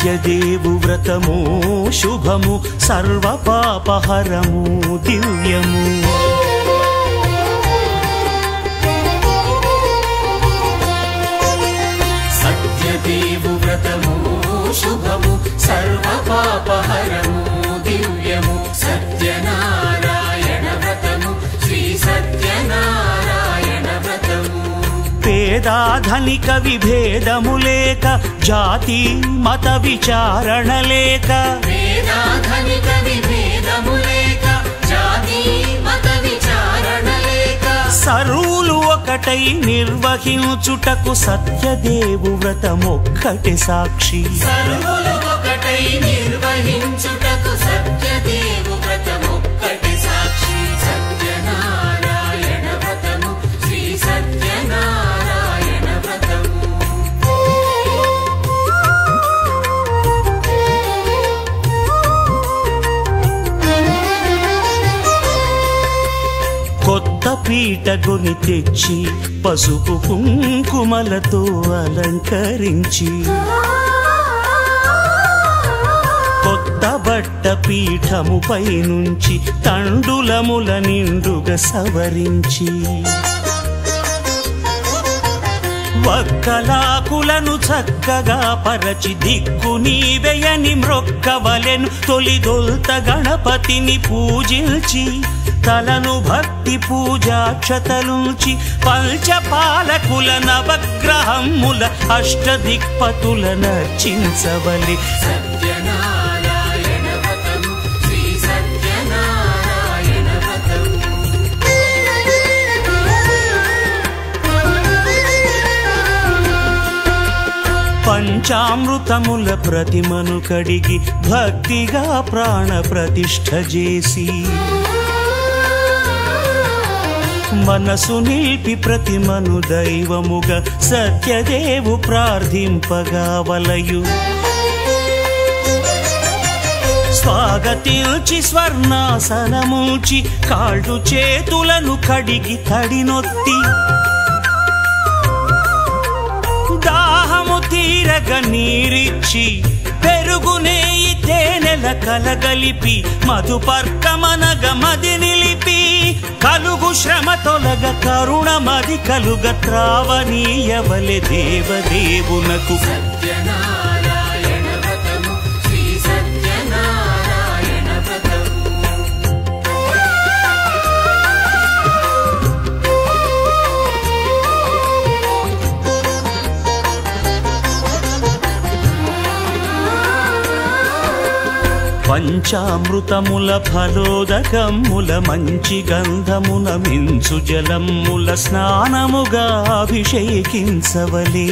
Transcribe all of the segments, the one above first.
సత్యదేవు వ్రతము శుభము సర్వ పాపహరము దివ్యము. సత్యదేవు వ్రతము శుభము సర్వ పాపహరము దివ్యము. సత్యనారాయణ వ్రతము శ్రీ సత్యనారాయణ వ్రతము. పేదాధనిక విభేదము లేక జాతి మత విచారణ లేక పేదాధనిక విభేదము లేక జాతి మత విచారణ లేక సర్వులు ఒకటై నిర్వహించుటకు సత్యదేవు వ్రతమొక్కటి సాక్షి. సర్వులు ఒకటై నిర్వహించుటకు సత్యదేవు వ్రతమొక్కటి సాక్షి. సత్యనారాయణ వ్రతము శ్రీ సత్యనారాయణ వ్రతము. కొత్త పీట కొని తెచ్చి పసుపు కుంకుమలతో అలంకరించి కొత్త బట్ట పీఠముపై నుంచి తండులముల నిండుగా సవరించి వక్కలాకులను చక్కగా పరచి దిక్కు నీవెయని మ్రొక్కవలెను. తొలిదొల్త గణపతిని పూజించి తలను భక్తి పూజాక్షతలుంచి పంచపాలకుల నవగ్రహముల అష్టదిక్పతుల నర్చించవలె. సత్యనారాయణ వ్రతము శ్రీ సత్యనారాయణ వ్రతము. పంచామృతముల ప్రతిమను కడిగి భక్తిగా ప్రాణ ప్రతిష్ఠ చేసి మనసు నిలిపి ప్రతిమను దైవముగా సత్యదేవు ప్రార్థింపగా వలయు. స్వాగతించి స్వర్ణాసనముంచి కాళ్ళు చేతులను కడిగి తడినొత్తి దాహము తీరగ నీరిచ్చి పెరుగు నెయ్యి తేనెల కలగలిపి మధుపర్కమనగ మది నిలిపి కలుగు శ్రమ తొలగ కరుణ మది కలుగ త్రావనీయవలె దేవదేవునకు. సత్యనారాయణ వ్రతము శ్రీ సత్యనారాయణ వ్రతము. పంచామృతముల ఫలోదకముల మంచి గంధమున మించు జలముల స్నానముగా అభిషేకించవలే.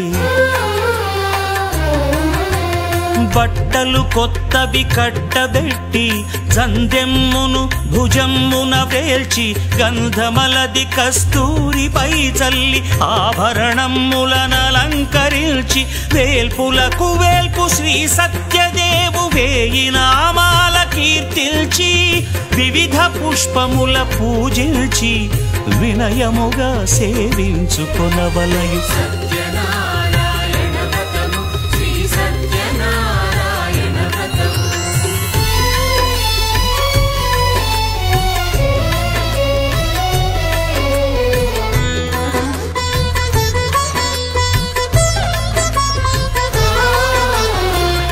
బట్టలు కొత్తవి కట్టబెట్టి జందెమ్మును భుజమ్మున వేల్చి గంధమలది కస్తూరిపై చల్లి ఆభరణములనలంకరించి వేల్పులకు వేల్పు శ్రీ సత్యదేవు వేయి నామాల కీర్తిల్చి వివిధ పుష్పముల పూజించి వినయముగా సేవించుకొనవలయు. సత్యనారాయణ వ్రతము శ్రీ సత్యనారాయణ వ్రతము.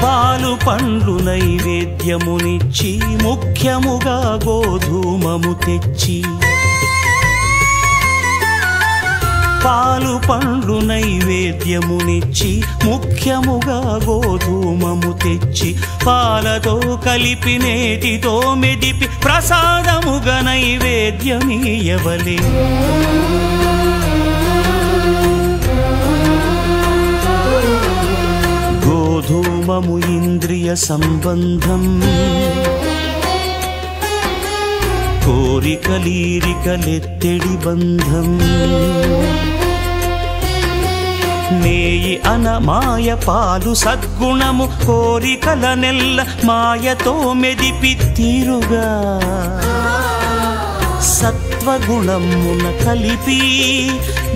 పాలు పండ్లు నైవేద్యమునిచ్చి ముఖ్యముగా గోధూమము తెచ్చి పాలు పండ్లు నైవేద్యమునిచ్చి ముఖ్యముగా గోధూమము తెచ్చి పాలతో కలిపి నేతితో మెదిపి ప్రసాదముగా నైవేద్యమీయవలే. గోధూమము ఇంద్రియ సంబంధం కోరికలీరికలెత్తెడి బంధం నేయి అనమాయ పాలు సద్గుణము కోరికల నెల్ల మాయతో మెదిపి తీరుగా సత్వ సత్వగుణమున కలిపి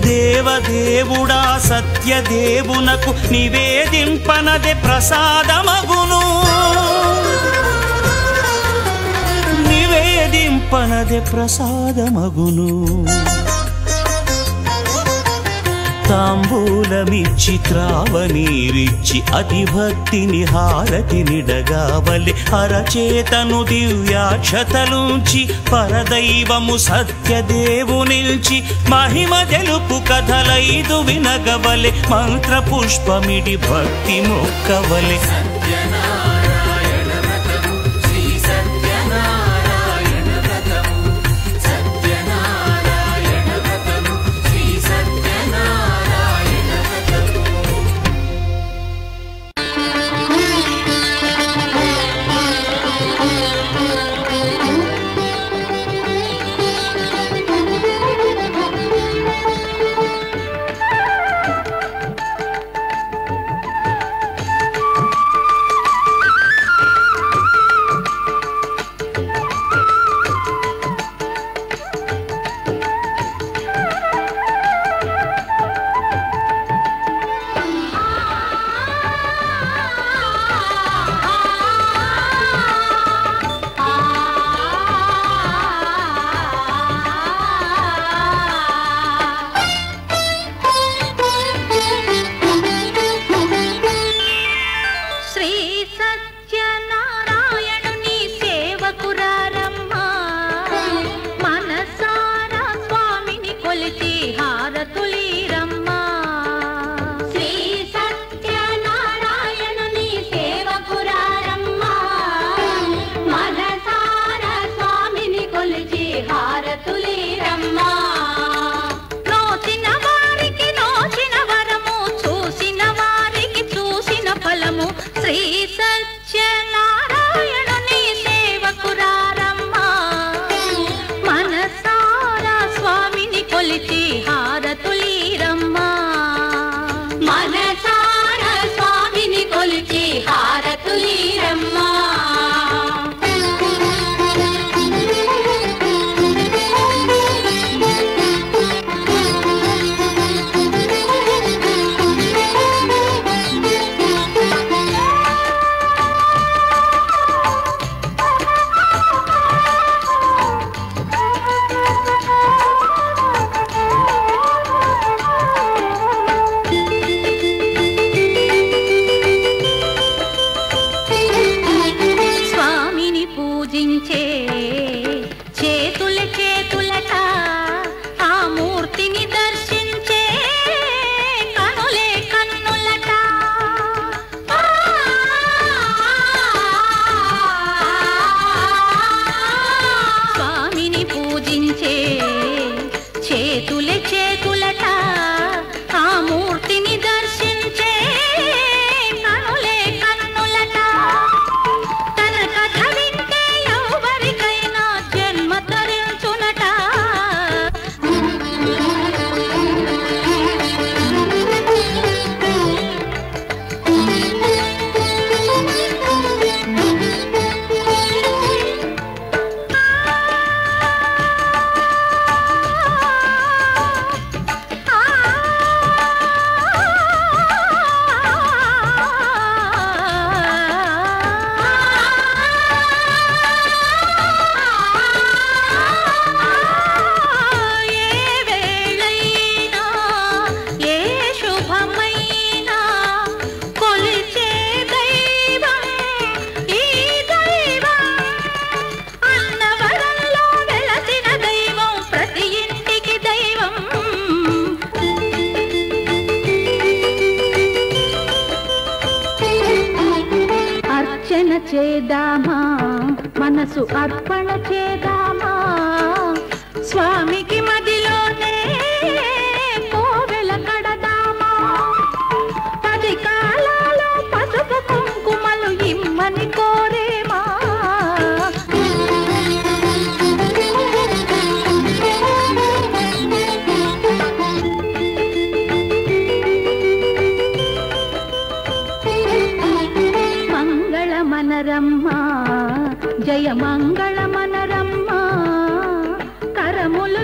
దేవదేవుడా సత్యదేవునకు నివేదింపనదే ప్రసాదమగును. నివేదింపనదే ప్రసాదమగును. తాంబూలమిచ్చి త్రావనీరిచ్చి అతిభక్తిని హారతినిడగావలి అరచేతను దివ్యాక్షతలుంచి పరదైవము సత్యదేవునిల్చి మహిమ తెలుపు కథలైదు వినగవలె మంత్రపుష్పమిడి భక్తి మొక్కవలె. చేదామా మనసు అర్పణ చేదామా స్వామికి మదిలోనే కోవెల కడదామా 10 కాలాలో పసుపు కుంకుమలు ఇమ్మని కోరేమా మనరమ్మ జయ మంగళ మనరమ్మ కరములు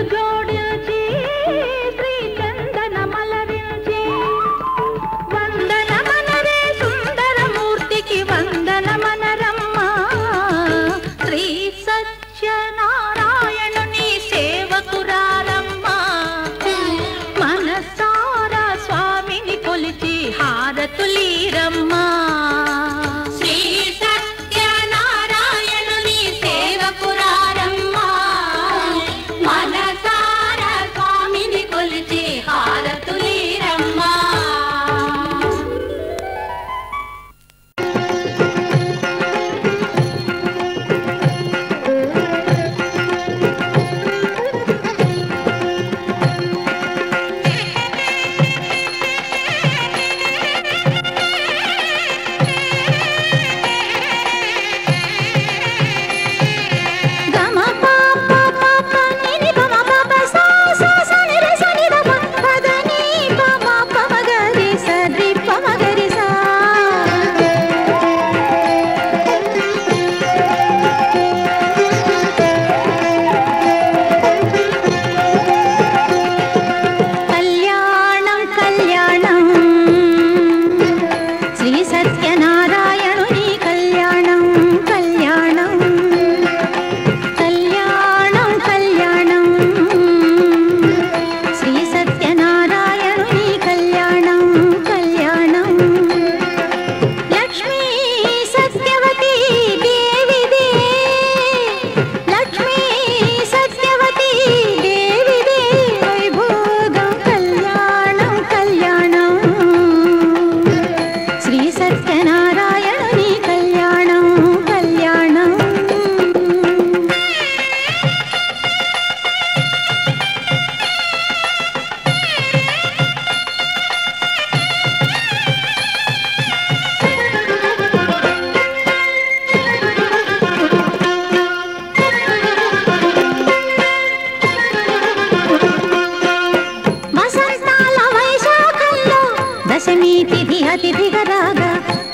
దశమి తిథి అతిథిగా రాగా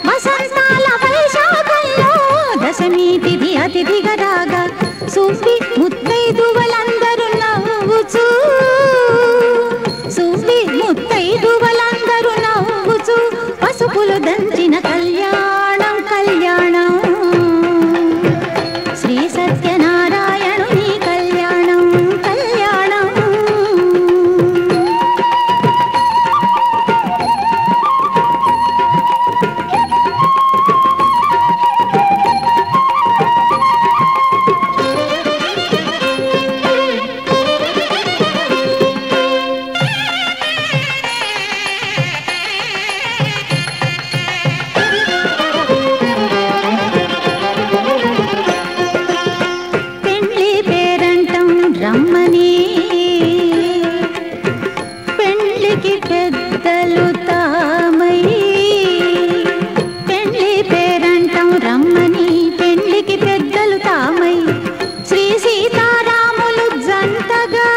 వసంతాల వైశాఖంలో దశమి తిథి అతిథిగా రాగా సువ్వి ముత్తైదువలందరూ నవ్వుచూ సువ్వి ముత్తైదువలందరూ నవ్వుచూ పసుపులు దంచిన కళ్యాణం కళ్యాణం శ్రీ సత్యనారాయణుని కళ్యాణం కళ్యాణం రమ్మని పెళ్ళికి పెద్దలు తామై పెళ్ళి పేరంటం రమ్మని పెళ్ళికి పెద్దలు తామై శ్రీ సీతారాములు జంటగా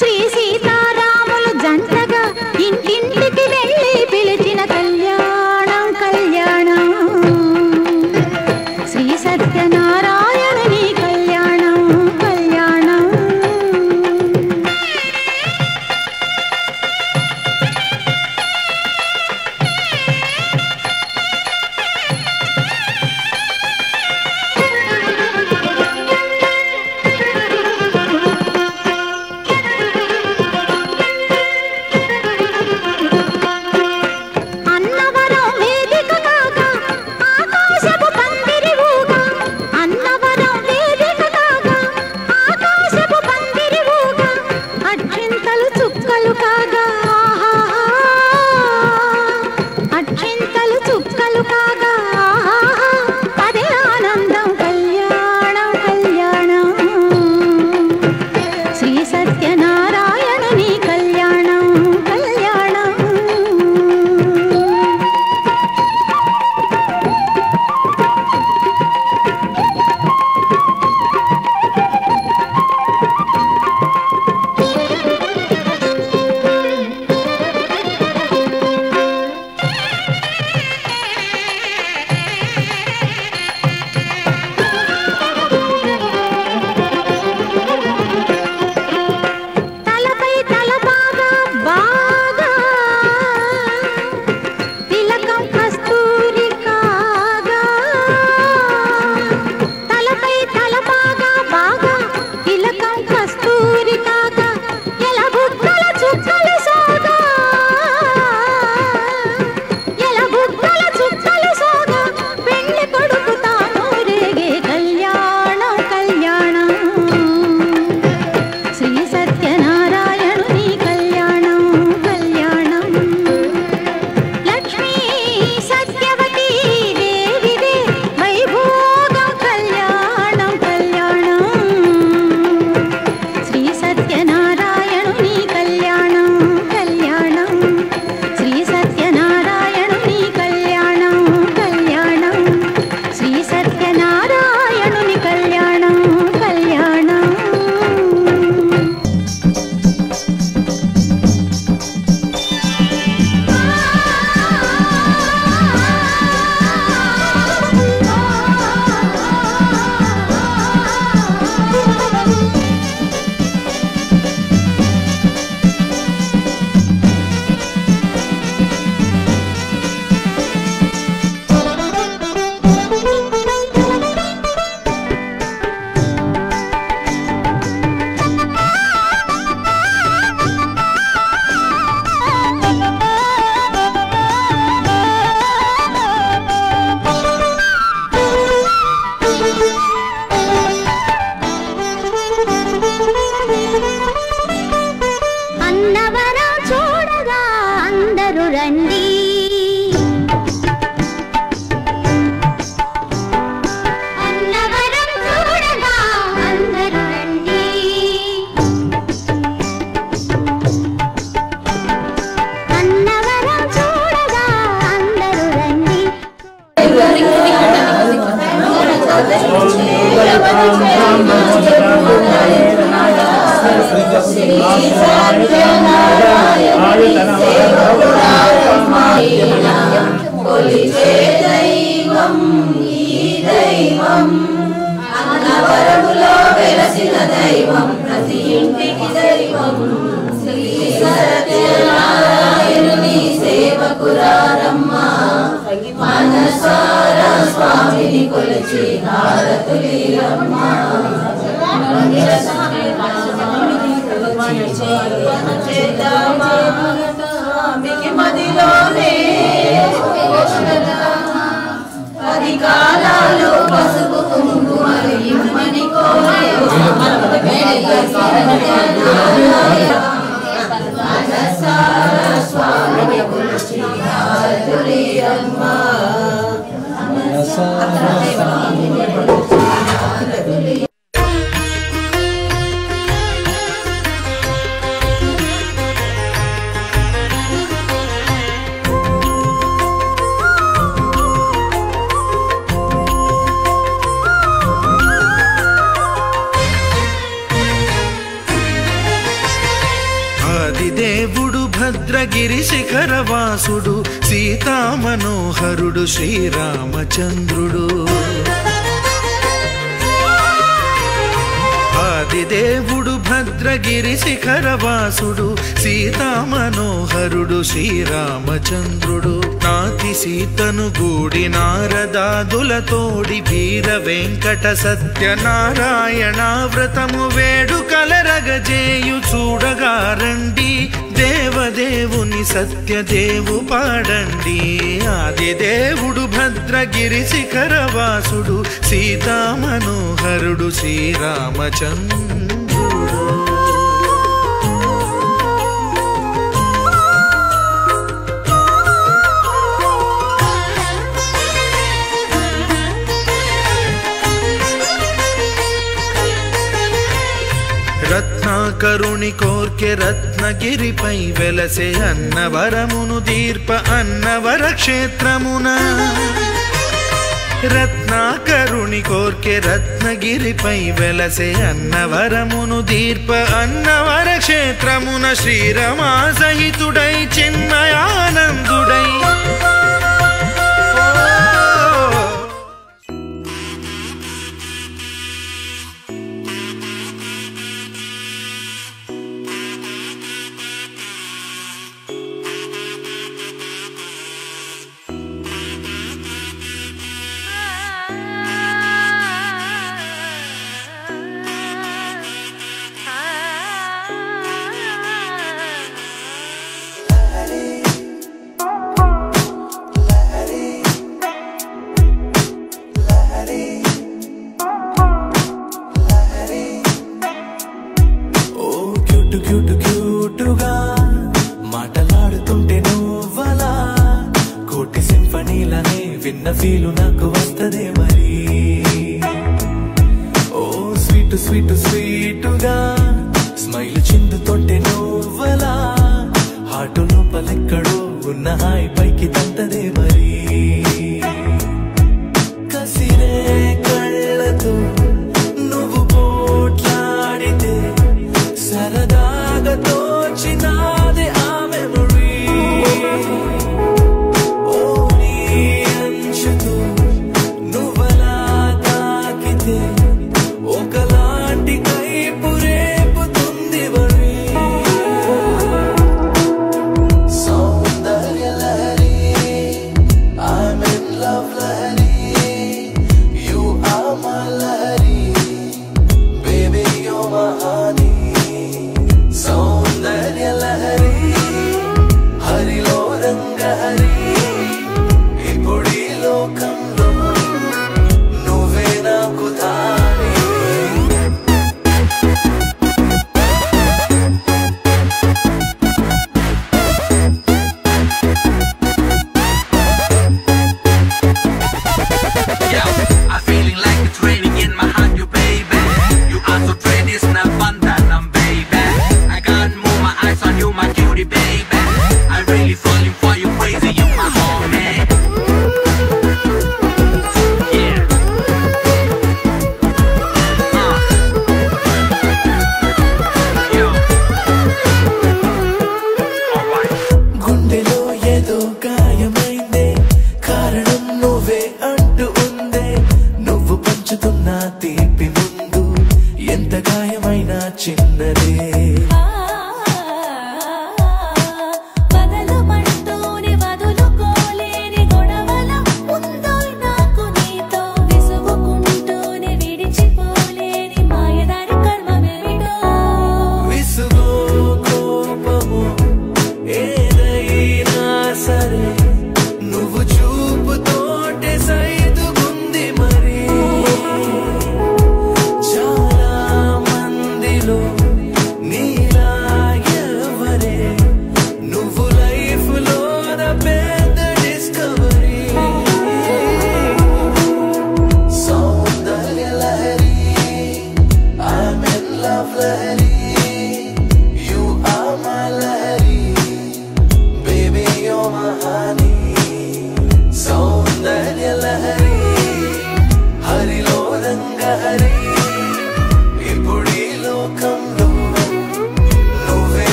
శ్రీ సీతారాములు జంటగా ఇంటింటికి వెళ్ళి పిలిచిన కళ్యాణం కళ్యాణం శ్రీ సత్యనారాయణుని కళ్యాణం కళ్యాణం కొలిచే దైవం ఈ దైవం అన్నవరములో వెలసిన దైవం ప్రతి ఇంటికి దైవం శ్రీ సత్యనారాయణుని సేవకురారమ్మ మనసారా స్వామిని కొలిచి హారతులిరమ్మ స్వామికి మదిలోనే పది కాలాలు పసుపు కుంకుమలు ఇమ్మని కోరే మనసారా స్వామిని కొలిచి హారతులిరమ్మ దేవుడు భద్రగిరి శిఖరవాసుడు సీతామనోహరుడు శ్రీరామచంద్రుడు ఆదిదేవుడు భద్రగిరి శిఖరవాసుడు సీతామనోహరుడు శ్రీరామచంద్రుడు నాతి సీతను గూడి నారదాదులతోడి వీర వెంకట సత్యనారాయణ వ్రతము వేడుకలరగజేయు చూడగా రండి దేవదేవుని సత్యదేవు పాడండి ఆదిదేవుడు భద్రగిరి శిఖరవాసుడు సీతామనోహరుడు శ్రీరామచంద్రుడు రత్నాకరుని కోర్కె రత్నగిరిపై వెలసే అన్నవరమును దీర్ప అన్నవర క్షేత్రమున రత్నాకరుని కోర్కె రత్నగిరిపై వెలసే అన్నవరమును దీర్ప అన్నవర క్షేత్రమున శ్రీరమా సహితుడై చిన్మయానందుడై క్యూటుగా మాటలాడుతుంటే నువ్వలా కోటి సింఫనీలనే విన్న ఫీలు నాకు వస్తదే మరి ఓ స్వీట్ స్వీట్ స్వీటుగా స్మైల్ చిందుతుంటే నువ్వలా హాటు లోపలెక్కడో ఉన్న హాయి పైకి తంతదే మరి కసిరే కళ్ళతో నువ్వు పోట్లాడితే సరదాగా తోచినాదే ఆ మెమరీ ఓ నీ అంచుతో నువ్వలా తాకితే ఒకలాంటి కైపు రేపుతుంది వరి సౌందర్య లహరి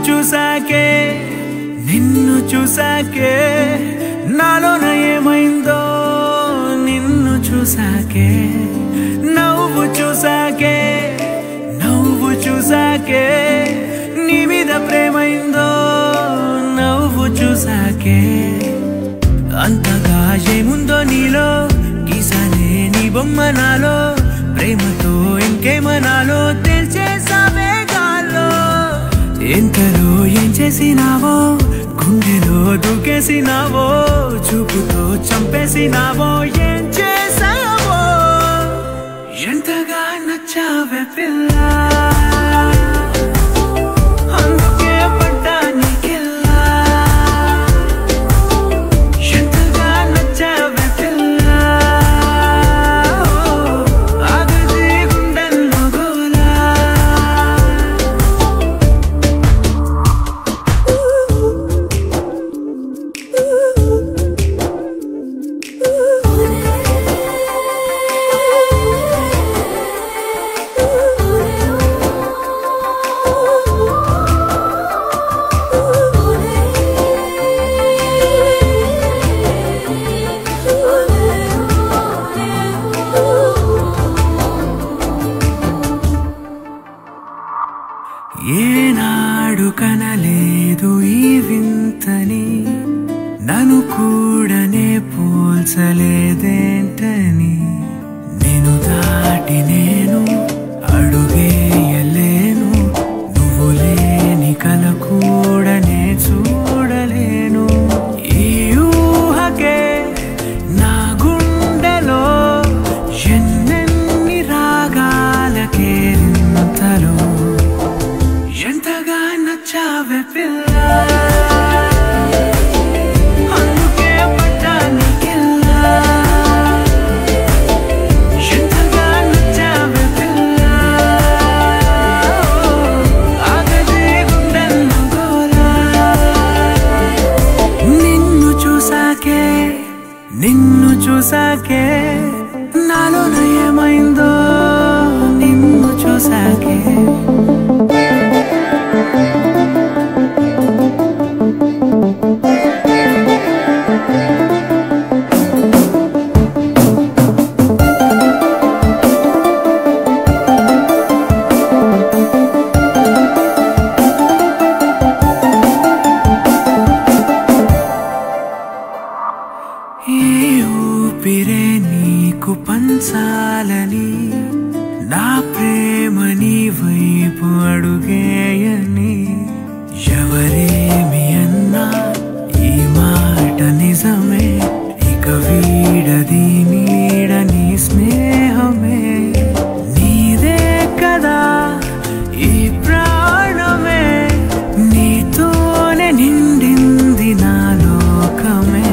చూసాకే నిన్ను చూసాకే నాలోన ఏమైందో నిన్ను చూసాకే నవ్వు చూసాకే నీ మీద ప్రేమైందో నవ్వు చూసాకే అంతగా ఏముందో నీలో గీసానే నీ బొమ్మ నాలో ప్రేమతో ఇంకేమనాలో తెలిచేసావే గాల్లో ఎంతలో ఏం చేసినావో గుండెలో దూకేసినావో చూపుతో చంపేసినావో ఏం చేసావో ఎంతగా నచ్చావే పిల్ల అందుకే పడ్డా నీకెల్లా ఎంతగా నచ్చావే పిల్ల ఆగది గుండెల్లో గోలా ఏనాడు కనలేదు ఈ వింతని నన్ను కూడనే పోల్చలేదేంటని నేను దాటి నేను అడుగేయలేను నువ్వు లేని కల కూడనే చూడలేను ఈ ఊహకే నా గుండెలో ఎన్నెన్ని రాగాలకేరింతలో ఎంతగా నచ్చావే పిల్ల అందుకే పడ్డా నీకెల్లా ఎంతగా నచ్చావే పిల్ల ఆగదే గుండెల్లో గోలా నిన్ను చూసాకే నాలోన ఏమైందో నిన్ను చూసాకే ఏ ఊపిరే నీకు పంచాలని నా ప్రేమ నీ వైపు అడుగేయని ఎవరేమి అన్నా ఈ మాట నిజమే ఇక వీడది నీడని స్నేహమే నీదే కదా ఈ ప్రాణమే నీతోనే నిండింది నా లోకమే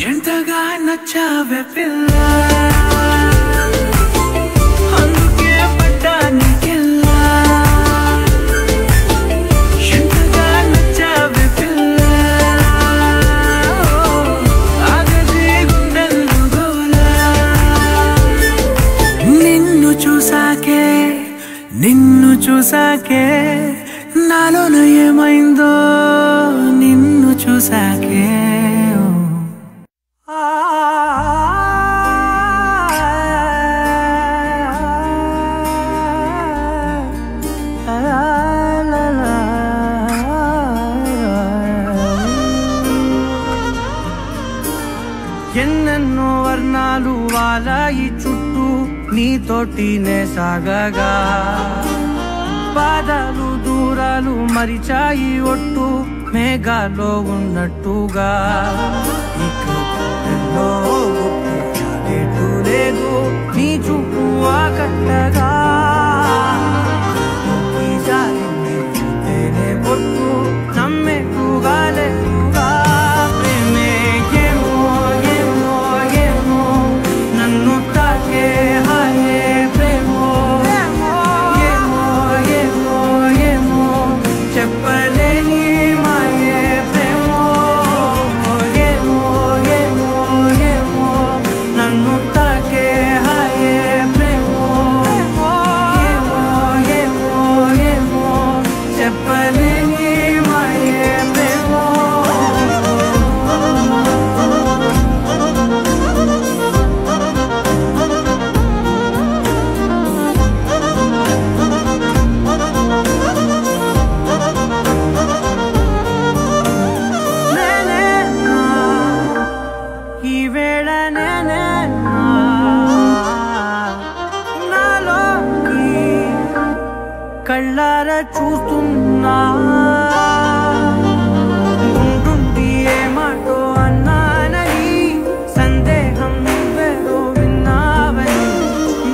ఎంతగా నచ్చావే పిల్ల అందుకే పడ్డా నీకెల్లా ఎంతగా నచ్చావే పిల్ల ఆగదే గుండెల్లో గోలా నిన్ను చూసాకే నాలోన ఏమైందో నిన్ను చూసాకే ఎన్నెన్నో వర్ణాలు వాలాయి చుట్టూ నీతోటినే సాగగా పాదాలు దూరాలు మరిచాయి ఒట్టు మేఘాలో ఉన్నట్టుగా ఇక ఎన్నో గుర్తు లేదు నీ చూపు ఆకట్టగా చూస్తేనే పొట్టు నమ్మేట్టుగా లేదుగా ప్రేమే ఏమో ఏమో ఏమో నన్ను తాకే హాయే ప్రేమో ఏమో ఏమో ఏమో చెప్పలేని మాయే ప్రేమో ఏమో ఏమో ఏమో నన్ను తాకే హాయే ప్రేమో చూస్తున్నా ఉంటుండి ఏమాటో అన్నానని సందేహం నువ్వేదో విన్నావని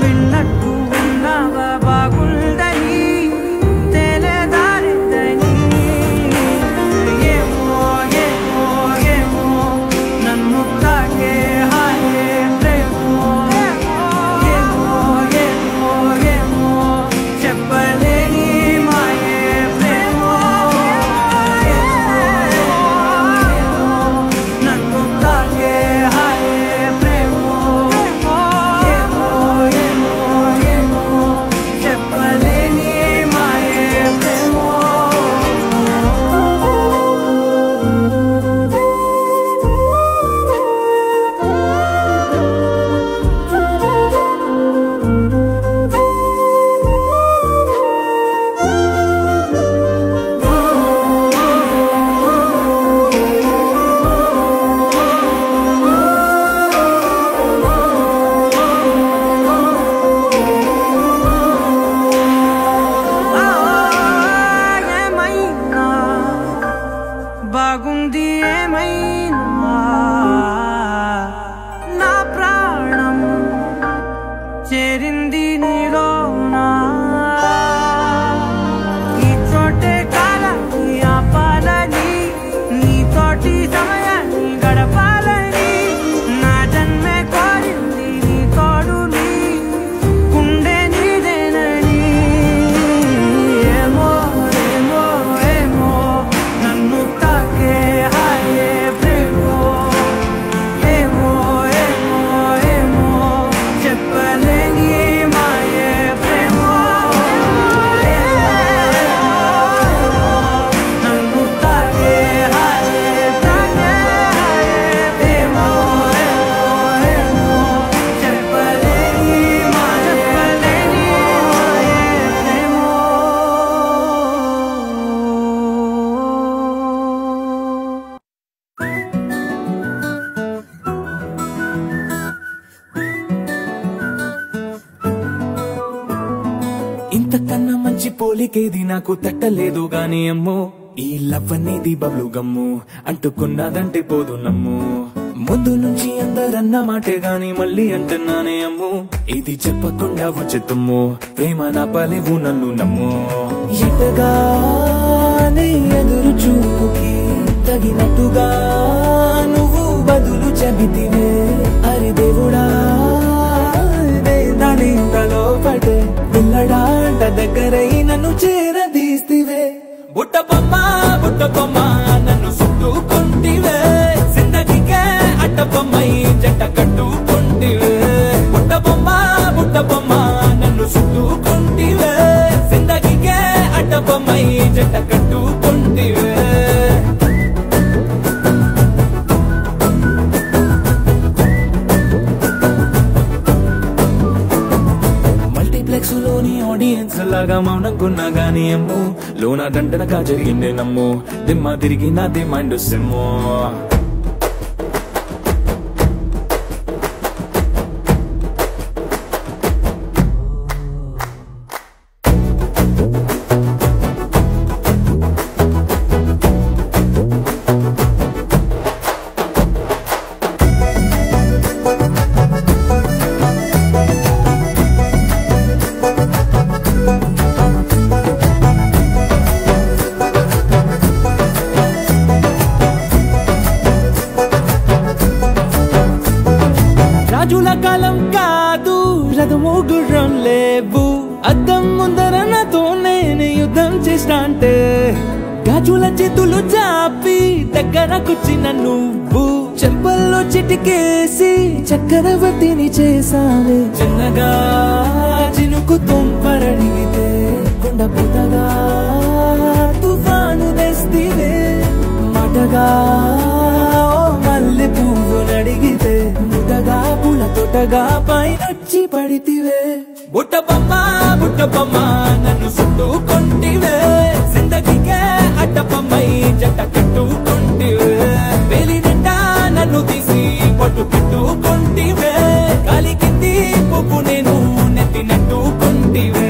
విన్నట్టు ఉన్నావా బాగుందని తెలియదారిద్దని ఏమో ఏమో ఏమో నన్ను తాకే హాయే ప్రేమో ఏమో ఏమో ఏమో చెప్పలేని మాయే ప్రేమో నన్ను తాకే హాయే ప్రేమో ఏమో ఏమో ఏమో చెప్పలేని మాయే ప్రేమో ఏమైనా బాగుంది ఏమైనా నా ప్రాణం చేరింది నీలోనా ఈ చోటే కాలాన్ని ఆపాలని నీతోటి సమయాన్ని గడపాలని నా జన్మే కోరింది నీ తోడుని గుండె నీదేనని ఏమో ఏమో ఏమో నన్ను తాకే హాయే ప్రేమో ఏమో ఏమో ఏమో చెప్పలేని మాయే ప్రేమో నన్ను తాకే హాయే ప్రేమో ఏమో చెప్పలేని మాయే ప్రేమో ఇంతకన్నా మంచి పోలికేది నాకు తట్టలేదు గాని అమ్మో ఈ లవ్ అనేది బబ్లు గమ్ము అంటుకున్నదంటే పోదు నమ్ము ముందు నుంచి అందరన్న మాటే గాని మళ్ళీ అంటున్నానే అమ్ము ఇది చెప్పకుండా వచ్చేతుమ్ము ప్రేమ నా పలేవు నన్ను నమ్ము ఎటగానే ఎదురు చూపుకి తగినట్టుగా నువ్వు బదులు చెబితివే అరి దేవుడా దానింతలో పడే పిల్లడాంట దగ్గరై నన్ను చేరదీస్తివే బుట్ట బొమ్మ నన్ను చుట్టుకుంటివే జిందగీకే అట్ట బొమ్మై జంట కట్టుకుంటివే బుట్ట బొమ్మ నన్ను చుట్టుకుంటివే జిందగీకే అట్ట బొమ్మై జంట కట్టుకుంటివే మల్టీప్లెక్స్ లోని ఆడియన్స్ లాగా మౌనంకున్నా గానీ అమ్ము లోన దండనగా జరిగిందే నమ్ము దిమ్మ తిరిగి నాది మైండ్ సిమ్ము రాజుల కాలం కాదు రథము గుర్రం లేవు అద్దం ముందర నాతో నేను యుద్ధం చేస్తా అంటే గాజుల చేతులు చాపి దగ్గరకొచ్చిన నువ్వు చెంపల్లో చిటికేసి చక్రవర్తిని చేసావే చిన్నగా చినుకు తుంపరడిగితే కొండ పుట్టగా తుఫాను తెస్తివే మాటగా మల్లె పువ్వు నడిగితే ముదగా పుల తొటగా పైనొచ్చి పడితివే బుట్ట బొమ్మ నన్ను చుట్టుకుంటివే జిందగీకే అట్ట బొమ్మై జంట కట్టుకుంటివే వేలి నిండా నన్ను తీసి పట్టు పెట్టుకుంటివే గాలి కింది పువ్వు నేను నెత్తి నెట్టుకుంటివే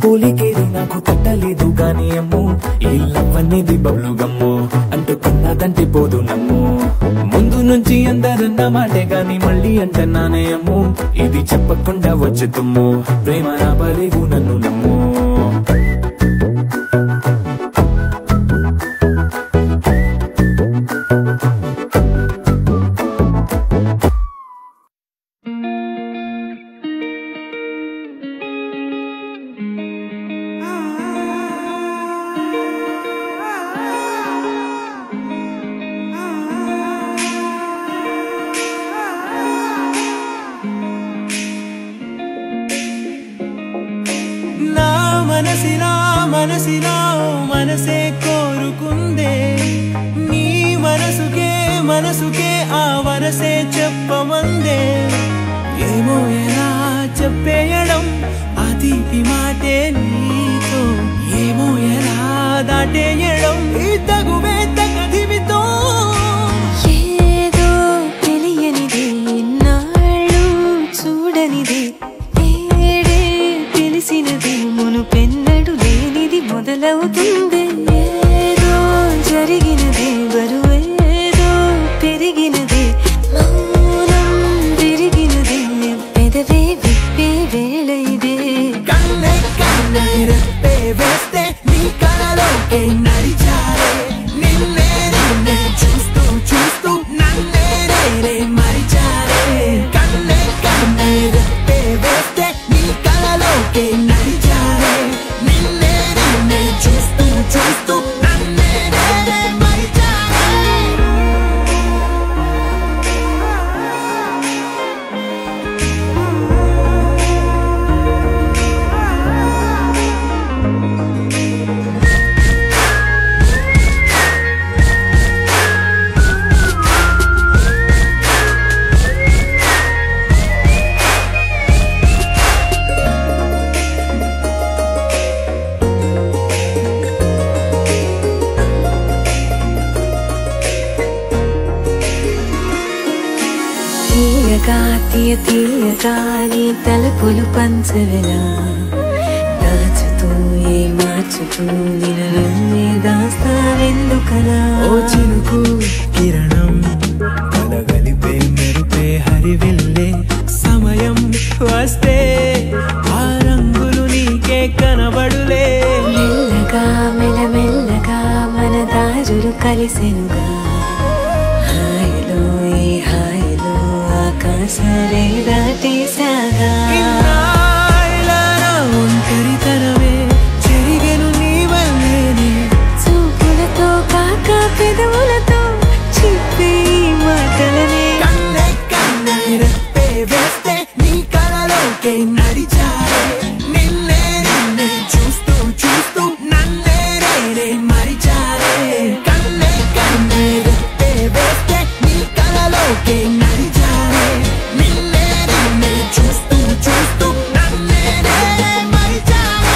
పోలికేది నాకు తట్టలేదు గాని అమ్మో ఈ లవ్ అనేది బబ్లు గమ్ము అంటుకున్నదంటే పోదు నమ్ము ముందు నుంచి అందరన్న మాటే గాని మళ్ళీ అంటున్నానే అమ్ము ఇది చెప్పకుండా వచ్చే తుమ్ము ప్రేమ రాబలేవు నన్ను నమ్ము మనసే కోరుకుందే నీ మనసుకే ఆ వరసే చెప్పమందే ఏమో ఎలా చెప్పేయడం ఆ తీపి మాటే నీతో ఏమో ఎలా దాటేయడం ఈ తగువే తగదివితో ఏదో తెలియనిది నాళ్ళు చూడనిది ఏడే తెలిసినది మునుపెన్నడు లేనిది మొదలవుతుంది ఏదో జరిగినది బరువేదో పెరిగినది మౌనం విరిగినది పెదవే విప్పే వేళ ఇదే కన్నే కన్నే రెప్పే వేస్తే నీ కలలోకే నడిచారే నిన్నే నిన్నే చూస్తూ చూస్తూ నన్నే నేనే మరిచారే కన్నే కన్నే రెప్పే వేస్తే నీ కలలోకే నడిచారే నిన్నే నిన్నే చూస్తూ చూస్తూ నన్నే నేనే మరిచారే తీయగా నీ తలుపులు పంచవెలా దాచుతూ ఏ మార్చుతూ నిన్ను దాస్తావెందుకలా ఓ చినుకు కిరణం కలగలిపే మెరుపే హరివిల్లే సమయం వస్తే ఆ రంగులు నీకే కనబడులే మెల్లగా మెల్లమెల్లగా మన దారులు కలిసెనుగా హాయిలో ఈ హాయిలో ఆకాశాలే దాటేసాగా ఒంటరితనమే చెరిగెను నీ వల్లేనే చూపులతో కాక పెదవులతో చెప్పే ఈ మాటలనే కన్నే కన్నే రెప్పే వేస్తే నీ కలలోకే నడిచారే నిన్నే నిన్నే చూస్తూ చూస్తూ నన్నే నేనే మరిచారే కన్నే కన్నే రెప్పే వేస్తే నీ కలలోకే నడిచారే నిన్నే నిన్నే చూస్తూ చూస్తూ నన్నే నేనే మరిచారే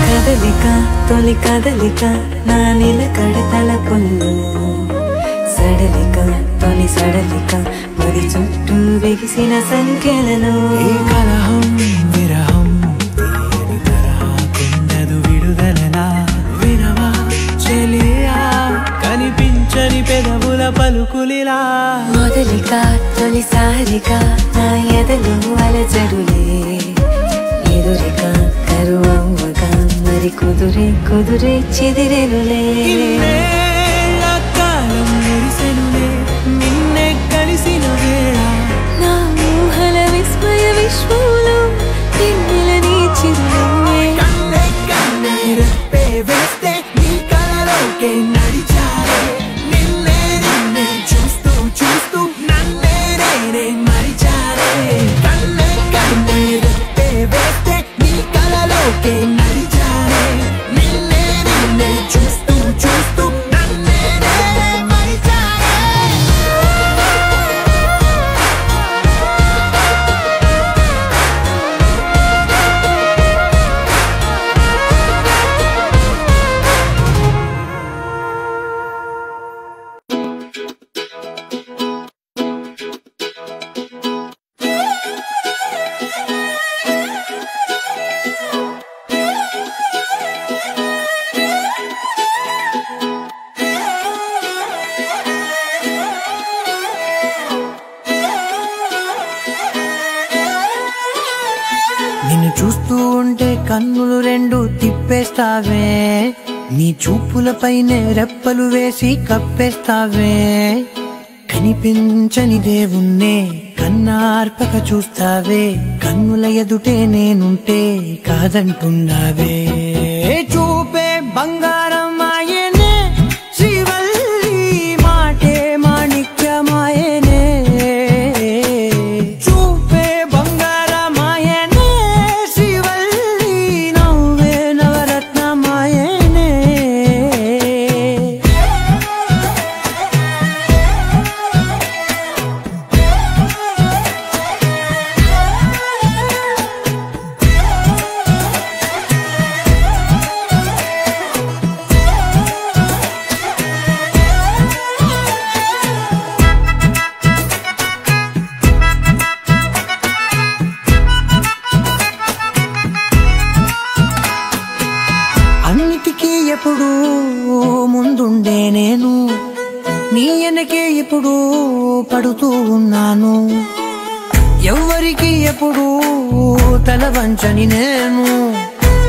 కదలిక తొలి కదలిక నా నిలకడ తలపుల్లో సడలిక తొలి సడలిక మరి చుట్టూ వెగిసిన సంఖ్యలలో ఈ కలహం విరహం తీయని తరహాకుండదు విడుదలలా వినవా చెలియా కనిపించని పెదవుల పలుకులిలా మొదలిక తొలిసారిక నా ఎదలు అలజడులే ఎదురిక కరువవ్వగా మరి కుదురే చెదిరెనులే ఇన్నేళ్ల కాలం మురిసెనులే నిన్నే కలిసిన వేళ నా ఊహల విస్మయ విశ్వంలో తిన్నెల నీ చిరునవ్వే కన్నే కన్నే రెప్పే వేస్తే నీ కలలోకే నడిచారే నిన్నే నిన్నే చూస్తూ చూస్తూ నన్నే నేనే మరిచారే కన్నే కన్నే రెప్పే వేస్తే నీ కలలోకే నడిచారే నిన్నే నిన్నే చూస్తూ చూస్తూ నన్నే నేనే మరిచారే కన్నులు రెండు తిప్పేస్తావే, నీ చూపులపైనే రెప్పలు వేసి కప్పేస్తావే, కనిపించని దేవుణ్ణే కన్నార్పక చూస్తావే, కన్నుల ఎదుటే నేనుంటే కాదంటున్నావే. చూపే బంగారం ఆయనే శ్రీవల్లి, మాటే మాణిక్యమాయనే, చూపే బంగారం ఆయనే శ్రీవల్లి, నవ్వే నవరత్నమాయనే. అన్నిటికీ ఎప్పుడు ముందుండే నేను, నీ వెనకే ఎప్పుడు పడుతూ ఉన్నాను, ఎవ్వరికి ఎప్పుడు తల వంచని నేను,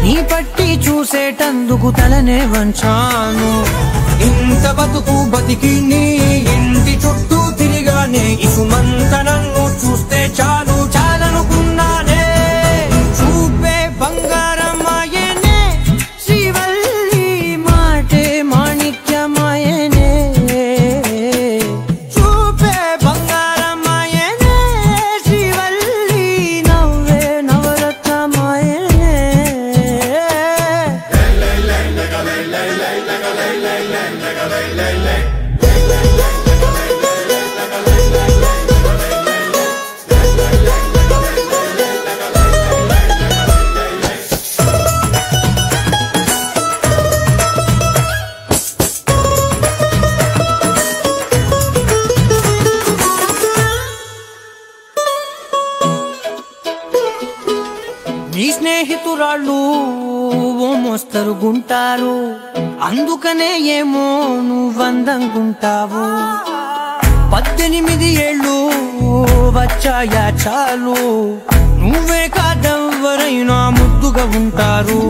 నీ పట్టి చూసేటందుకు తలనే వంచాను. ఇంత బతుకు బతికి నీ ఇంటి చుట్టూ తిరిగానే, ఇసుమంత నన్ను చూస్తే చాలు చాలనుకున్నానే. చూపే బంగారం ఆయనే శ్రీవల్లి, మాటే మాణిక్యమాయనే, చూపే బంగారం ఆయనే శ్రీవల్లి, నవ్వే నవరత్నమాయనే. నీ స్నేహితురాళ్ళు ఓ మోస్తరు గుంటారు, అందుకనే ఏమో నువ్వందంగుంటావు. 18 ఏళ్ళు వచ్చాయా చాలు, నువ్వే కాదెవ్వరైనా ముద్దుగా ఉంటారు.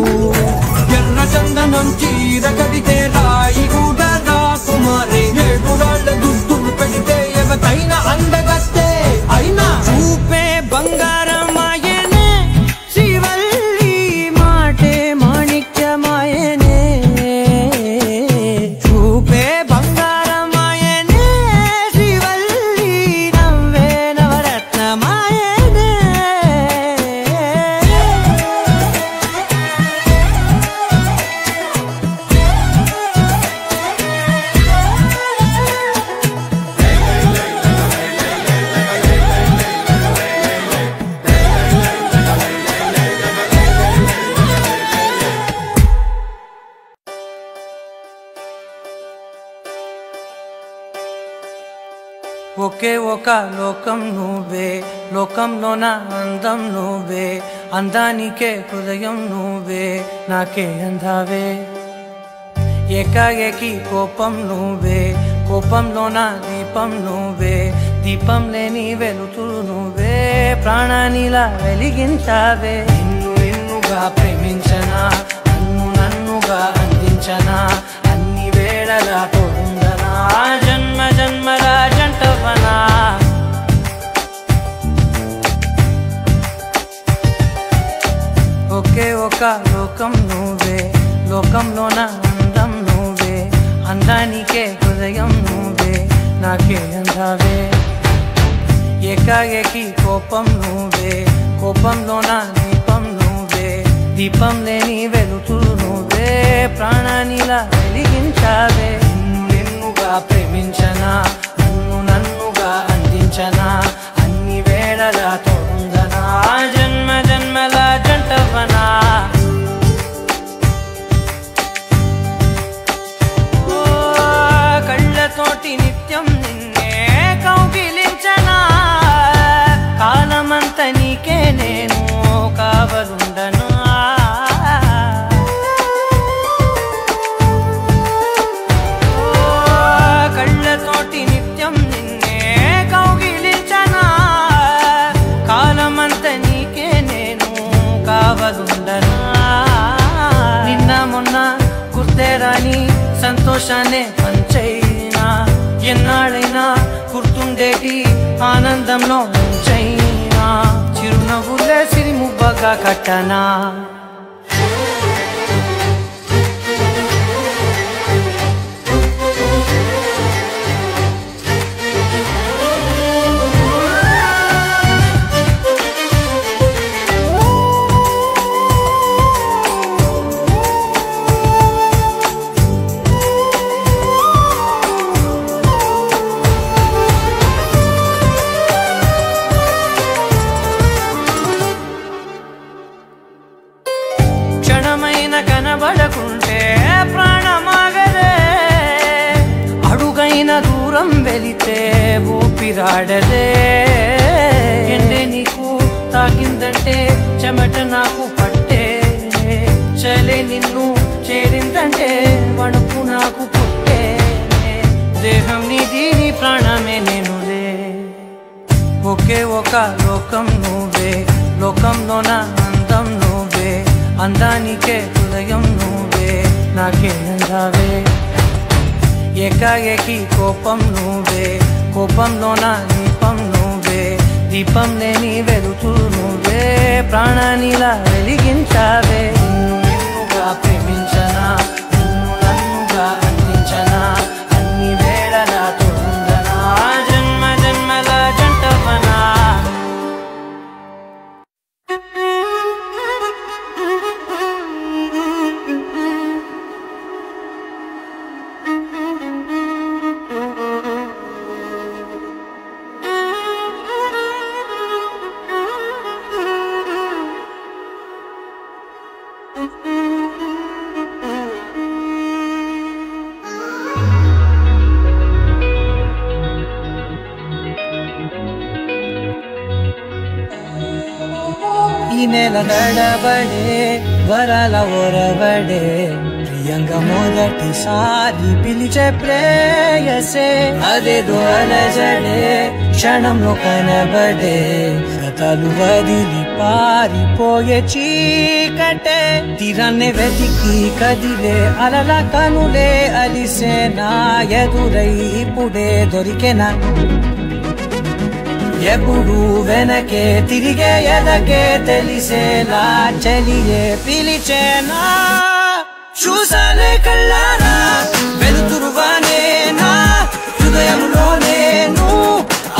ఎర్ర చందనం చీర కడితే రాయి కూడా రాకుమారి, 7 రాళ్ళ దుస్తులు పెడితే ఎవతైనా అందగత్తే అయినా. చూపే బంగారం ఆయనే శ్రీవల్లి, మాటే మాణిక్యమాయనే, చూపే బంగారం ఆయనే శ్రీవల్లి, నవ్వే నవరత్నమాయనే. ఒకే ఒక లోకం నువ్వే, లోకంలో నా అందం నువ్వే, అందానికే హృదయం నువ్వే, నాకే అందావే. ఏకాఏకి కోపం నువ్వే, కోపంలో నా దీపం నువ్వే, దీపం లేని వెలుతురు నువ్వే, ప్రాణానిలా వెలిగించావే. నిన్ను నిన్నుగా ప్రేమించనా, నన్ను నన్నుగా అందించనా, అన్ని వేళలా తోడుందనా, జన్మ జన్మల జంటవనా. ఒకే ఒక లోకం నువ్వే, లోకంలో నా అందం నువ్వే, అందానికే హృదయం నువ్వే, నాకే అందావే. ఏకాఏకి కోపం నువ్వే, కోపంలో నా దీపం నువ్వే, దీపం లేని వెలుతురు నువ్వే, ప్రాణానిలా వెలిగించావే. నిన్ను నిన్నుగా ప్రేమించనా, నన్ను నన్నుగా అందించనా, అన్ని వేళలా తోడుందనా, జన్మ జన్మల జంటవనా. కళ్ళతోటి నిత్యం నిన్నే కౌగిలించనా, కాలమంత నీకే నేను కావలుండనా. గాని సంతోషాన్నే పంచైనా ఎన్నాళ్ళైనా గుర్తుండేటి ఆనందంలో ముంచైనా చిరునవ్వులే సిరిముబ్బగా కట్టనా కనబడకుంటే ప్రాణమాగదే అడుగైన దూరం వెళితే ఊపిరాడదే ఎండే నీకు తాకిందంటే చెమట నాకు పట్టే చలే నిన్ను చేరిందంటే వణుకు నాకు పుట్టే దేహం నీది నీ ప్రాణమే నేనులే ఒకే ఒక లోకం నువ్వే లోకంలోన అందం నువ్వే అందానికే హృదయం నువ్వే నాకే అందావే ఏకాఏకి కోపం నువ్వే కోపంలోన దీపం నువ్వే దీపం లేని వెలుతూ నువ్వే ప్రాణానిలా వెలిగించావే నిన్నుగా ప్రేమించనా నిన్ను నన్నుగా అందించనా అన్ని వేళలా తోడుందనా జన్మ జన్మల జంటవనా ఈ నెల నడబడే వరాల ఒరబడే ప్రియంగా మొదటిసారి పిలిచే ప్రేయసే అదేదో అలజడే క్షణంలో కనబడే గతాలు వదిలి పారిపోయే చీకటే తీరాన్ని వెతికి కదిలే అలల కనులే అలిసే నా ఎదురై ఇప్పుడే దొరికెనా ఎప్పుడు వెనకే తిరిగే ఎదకే తెలిసేలా చలియే పిలిచేనా చూసాలే కళ్ళారా వెలుతురువానే నా హృదయంలోనే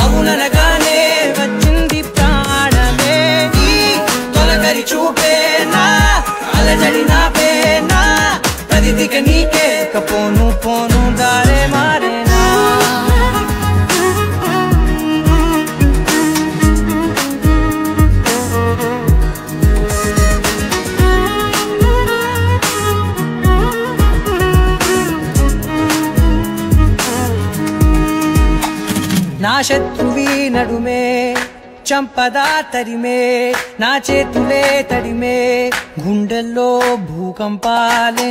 అవుననగానే వచ్చింది ప్రాణమే ఈ తొలకరి చూపేనా అలజడి నాపేనా ప్రతిదిక నీకే పోను పోను దారే మారేనా నా శత్రువి నడుమే చంపదా తరిమే నా చేతులే తడిమే గుండెల్లో భూకంపాలే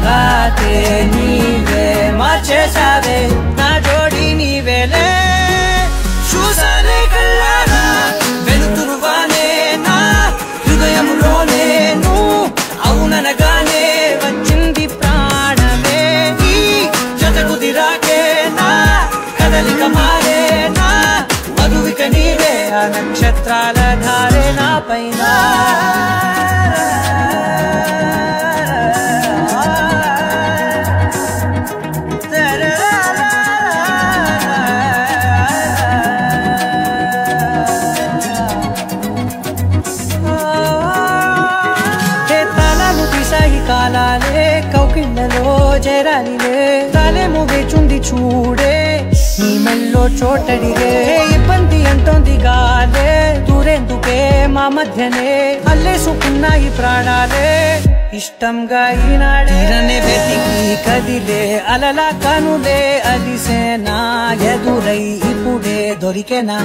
రాతే నీవే మార్చేసావే నా జోడి నీవేలే చూసాలే కళ్ళారా వెలుతురువానే నా హృదయంలోనే అవుననగానే వచ్చింది ప్రాణమే ఈ జత కుదిరాకే నా కదలిక మారేనా మధువిక నీవే ఆ నక్షత్రాల ధారే నా పైన కాలాలే కౌకిళ్ళలో చేరాలిలే తాలేమో వేచుంది చూడే నీ మెల్లో చోటడిగే ఇబ్బంది అంటోంది గాలే దూరేందుకే మా మధ్యనే అల్లేసుకున్నాయి ప్రాణాలే ఇష్టంగా ఈనాడే వెతికి కదిలే అలలా కనులే అలిసేనా ఎదురై ఇప్పుడే దొరికెనా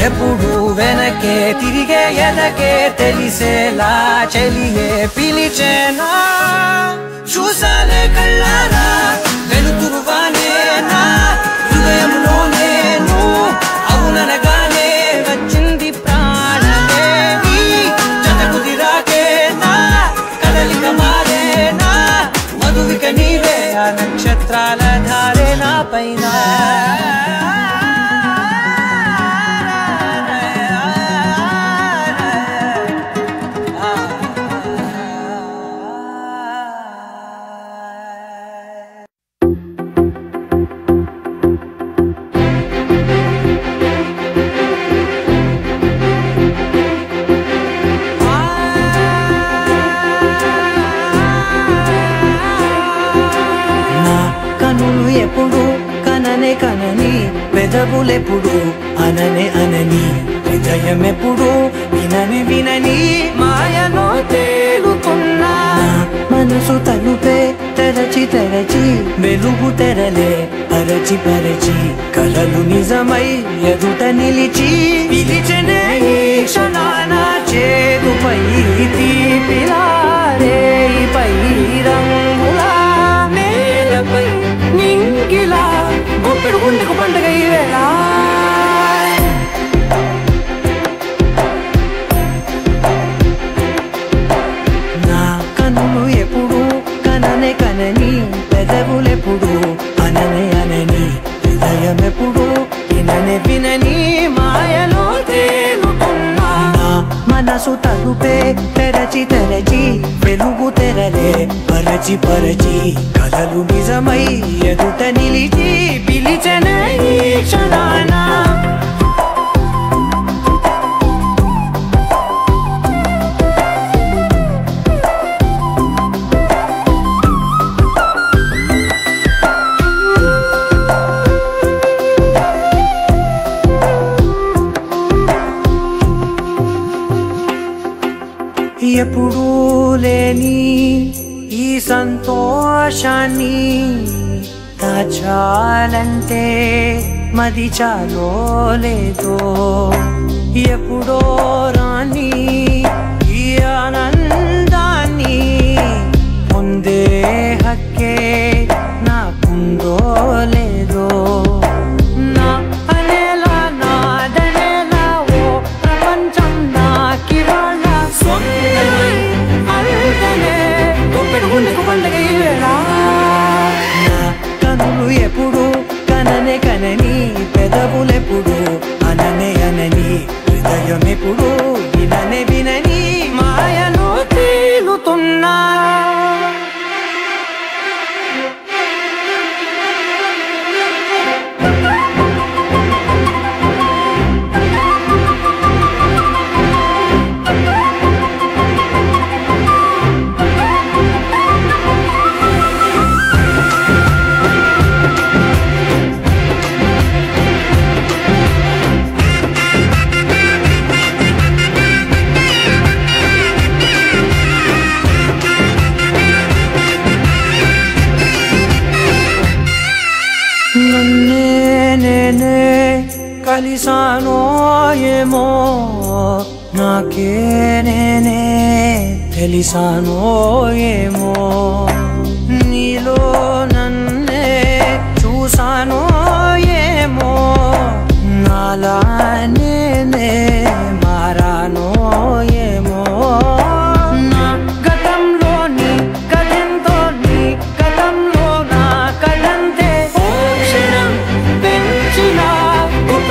ఎప్పుడు వెనకే తిరిగే ఎదకే తెలిసేలా చలియే పిలిచేనా చూసాలే కళ్ళారా వెలుతురువానే నా హృదయంలోనే అవుననగానే వచ్చింది ప్రాణమే జత కుదిరాకే నా కదలిక మారే పెదవులెప్పుడు అననే అనని హృదయమెప్పుడు వినని వినని మాయలో తేలుతున్నా మనసు తలుపే తెరచి తెరచి వెలుగు తెరలే పరచి పరచి కలలు నిజమై ఎదుట నిలిచి పిలిచెనే ఈ క్షణాన చేదుపై తీపిలారేపై రంగులా నేలపై నింగిలా గుప్పెడు గుండెకు పండుగ ఈ వేళ నా కన్నులు ఎప్పుడు కననే కనని పెదవులెప్పుడు అననే అనని హృదయమెప్పుడు విననే వినని మాయలో తేలుతున్నా మనసు తలుపే తెరచి తెరచి వెలుగు తెరలే పరచి పరచి కలలు నిజమై ఎదుట నిలిచి పిలిచెనే ఈ క్షణాన ఎప్పుడూ లేని ఈ సంతోషాన్ని దాచాలంటే మది చాలో లేదో ఎప్పుడో రాని ఈ ఆనందాన్ని పొందే హక్కే నాకుందో లేదో నా అనేలా నాదనేలా ఓ ప్రపంచం నాకివాళ కనులు ఎప్పుడు కననే కనని పెదవులెప్పుడు అననే అనని హృదయం ఎప్పుడు విననే వినని మాయలో తేలుతున్నా కలిసానో ఏమో నాకే నేనే తెలిసానో ఏమో నీలో నన్నే చూసానో ఏమో నాలా నేనే మారానో ఏమో నా గతంలోని కథంతో నీ గతంలో నా కథంతే క్షణం పెంచిన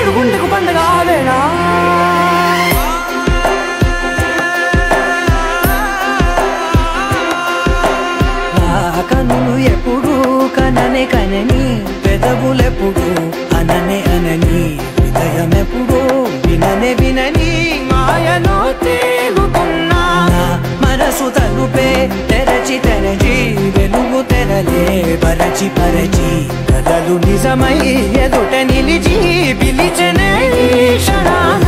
గుండెకు పండుగ వేళ కన్నులు ఎప్పుడు కననే కనని పెదవులెప్పుడు అననే అనని హృదయమెప్పుడు విననే వినని మాయలో తేలుతున్నా మనసు తలుపే తెరచి తెరచి వెలుగు తెరలే పరచి పరచి కలలు నిజమై ఎదుట నిలిచి పిలిచెనే ఈ క్షణాన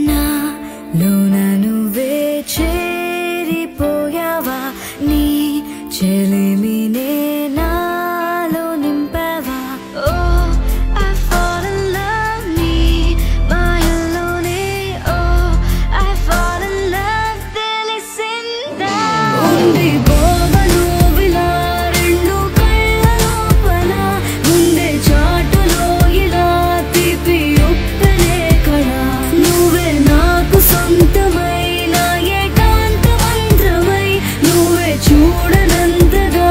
నాలోన నువ్వే చేరిపోయావా నీ చెలిమినే నాలో నింపావా ఓ I fall in love నీ మాయలోనే ఓ I fall in love తెలిసిందా ఉంది పోవను విలా రెండు కళ్ళ లోపల ముందే చాటులో ఇలా తీపి ఉప్పలే కళ నువ్వే నాకు సొంతమై నా ఏకాంత మంత్రమై నువ్వే చూడనంతగా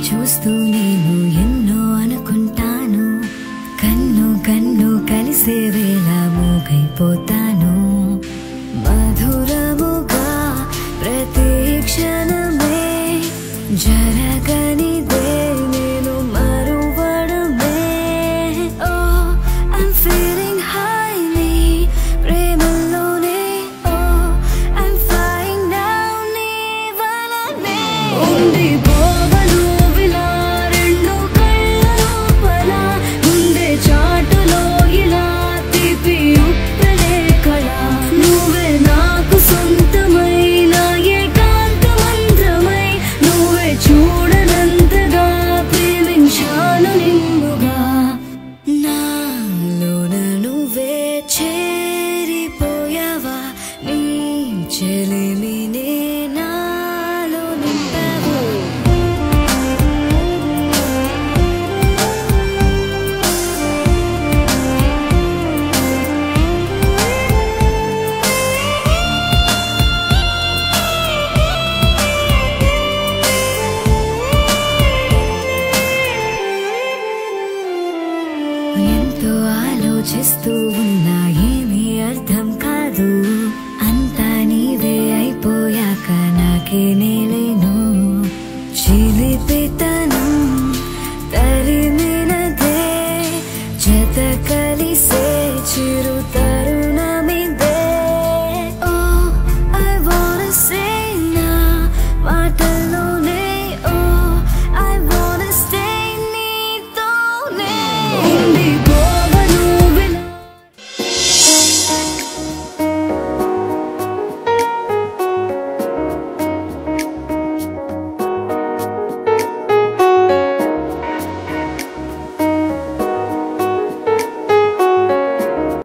చూస్తూ నేను ఎన్నో అనుకుంటాను, కన్ను కన్ను కలిసే వేళ మూగైపోతాను. మధురముగా ప్రతి క్షణమే జరగనిదే నేను మరువడమే. Oh, I'm feeling highly ప్రేమలోనే. Oh, I'm flying down నీ వలనే. ఉండిపోవను విలా రెండు కళ్ళ లోపల, గుండె చాటులో ఇలా తీపి ఉప్పెనే కళ. నువ్వే నాకు సొంతమై నా ఏకాంత మంత్రమై, నువ్వే చూడనంతగా ప్రేమించాను నిన్నుగా. నాలోన నువ్వే చేరిపోయావా, నీ చెలిమినే నాలో నింపావు. ఎంతో ఆలోచిస్తూ ఉన్నా ఏమీ అర్థం కాదు, అంతా నీవే అయిపోయాక నాకే నేలేను. చిలిపి